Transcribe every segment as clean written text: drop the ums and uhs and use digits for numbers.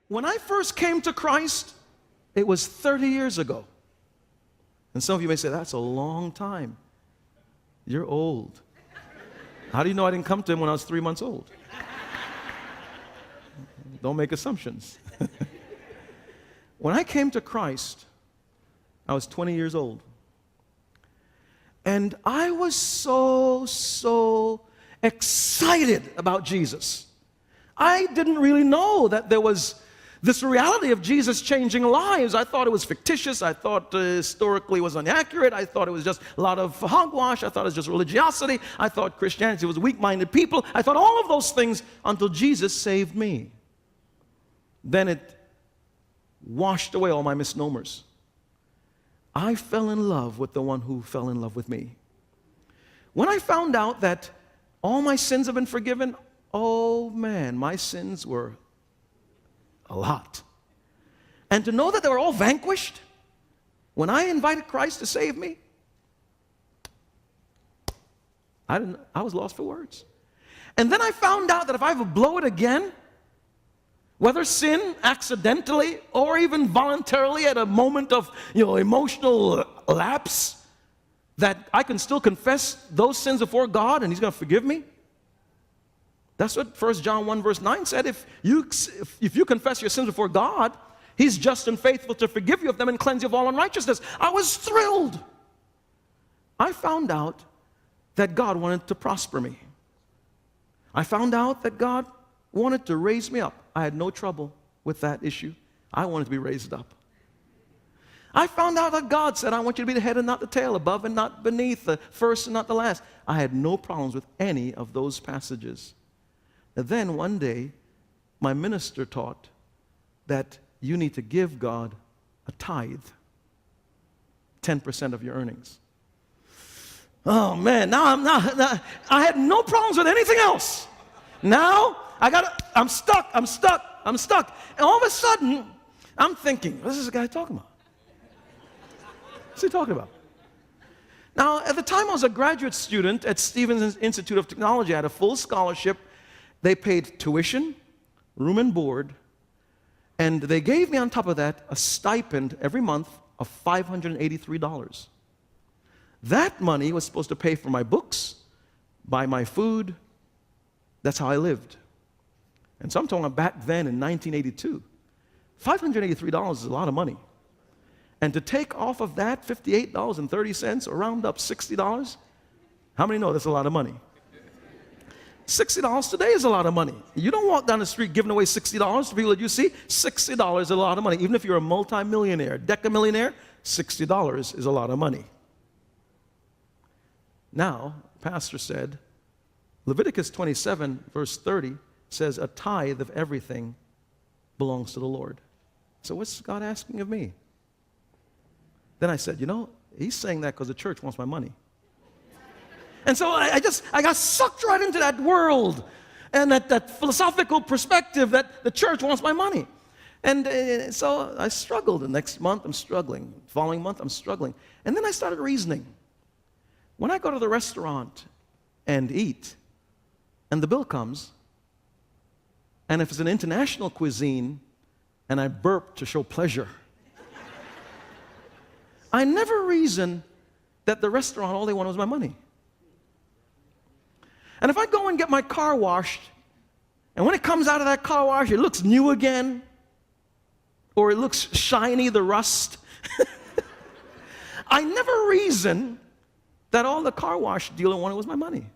When I first came to Christ, it was 30 years ago. And some of you may say, that's a long time. You're old. How do you know I didn't come to him when I was 3 months old? Don't make assumptions. When I came to Christ, I was 20 years old. And I was so excited about Jesus. I didn't really know that there was this reality of Jesus changing lives. I thought it was fictitious. I thought historically it was inaccurate. I thought it was just a lot of hogwash. I thought it was just religiosity. I thought Christianity was weak-minded people. I thought all of those things until Jesus saved me. Then it washed away all my misnomers. I fell in love with the one who fell in love with me. When I found out that all my sins have been forgiven, oh man, my sins were a lot. And to know that they were all vanquished, when I invited Christ to save me, I was lost for words. And then I found out that if I ever blow it again, whether sin accidentally or even voluntarily at a moment of emotional lapse, that I can still confess those sins before God and He's going to forgive me. That's what 1 John 1 verse 9 said. If you confess your sins before God, He's just and faithful to forgive you of them and cleanse you of all unrighteousness. I was thrilled. I found out that God wanted to prosper me. I found out that God wanted to raise me up. I had no trouble with that issue. I wanted to be raised up. I found out that God said, I want you to be the head and not the tail, above and not beneath, the first and not the last. I had no problems with any of those passages. And then one day, my minister taught that you need to give God a tithe, 10% of your earnings. Oh man, now I had no problems with anything else. Now I'm stuck. And all of a sudden, I'm thinking, what is this guy talking about? What's he talking about? Now, at the time I was a graduate student at Stevens Institute of Technology. I had a full scholarship. They paid tuition, room and board, and they gave me on top of that a stipend every month of $583. That money was supposed to pay for my books, buy my food. That's how I lived. And so I'm talking about back then in 1982. $583 is a lot of money. And to take off of that $58.30 or round up $60, how many know that's a lot of money? $60 today is a lot of money. You don't walk down the street giving away $60 to people that you see. $60 is a lot of money. Even if you're a multimillionaire, decamillionaire, $60 is a lot of money. Now, pastor said, Leviticus 27, verse 30, says a tithe of everything belongs to the Lord. So what's God asking of me? Then I said, He's saying that because the church wants my money. And so I got sucked right into that world and that philosophical perspective that the church wants my money. And so I struggled. The next month, I'm struggling. The following month, I'm struggling. And then I started reasoning. When I go to the restaurant and eat, and the bill comes, and if it's an international cuisine, and I burp to show pleasure, I never reasoned that the restaurant, all they wanted was my money. And if I go and get my car washed, and when it comes out of that car wash, it looks new again, or it looks shiny, the rust, I never reasoned that all the car wash dealer wanted was my money.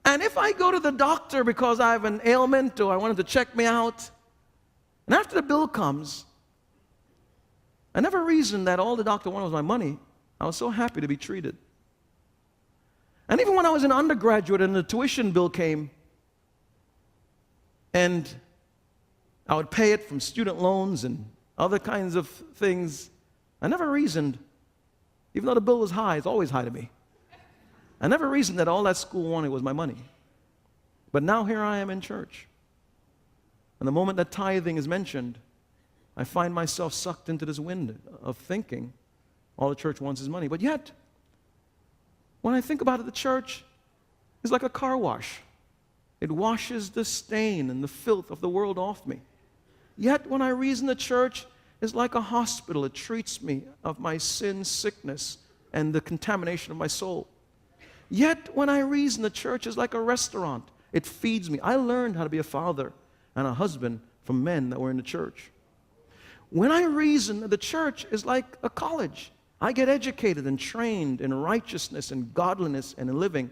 And if I go to the doctor because I have an ailment or I wanted to check me out, and after the bill comes, I never reasoned that all the doctor wanted was my money. I was so happy to be treated. And even when I was an undergraduate and the tuition bill came, and I would pay it from student loans and other kinds of things, I never reasoned, even though the bill was high, it's always high to me, I never reasoned that all that school wanted was my money. But now here I am in church. And the moment that tithing is mentioned, I find myself sucked into this wind of thinking all the church wants is money. But yet, When I think about it, the church is like a car wash. It washes the stain and the filth of the world off me. Yet when I reason, the church is like a hospital. It treats me of my sin, sickness, and the contamination of my soul. Yet when I reason, the church is like a restaurant. It feeds me. I learned how to be a father and a husband from men that were in the church. When I reason, the church is like a college. I get educated and trained in righteousness and godliness and in living.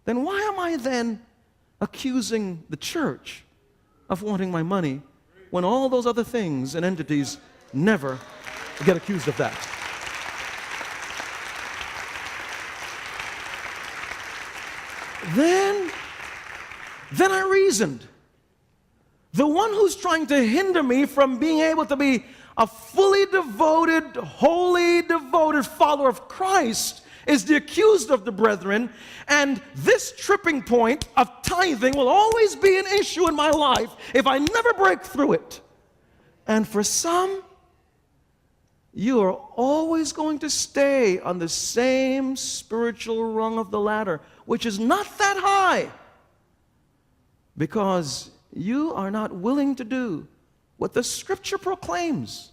Then why am I then accusing the church of wanting my money when all those other things and entities never get accused of that? Then I reasoned. The one who's trying to hinder me from being able to be a fully devoted, wholly devoted follower of Christ is the accused of the brethren, and this tripping point of tithing will always be an issue in my life if I never break through it. And for some, you are always going to stay on the same spiritual rung of the ladder, which is not that high, because you are not willing to do what the Scripture proclaims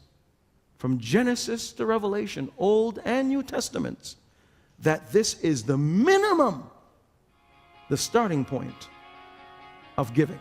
from Genesis to Revelation, Old and New Testaments, that this is the minimum, the starting point of giving.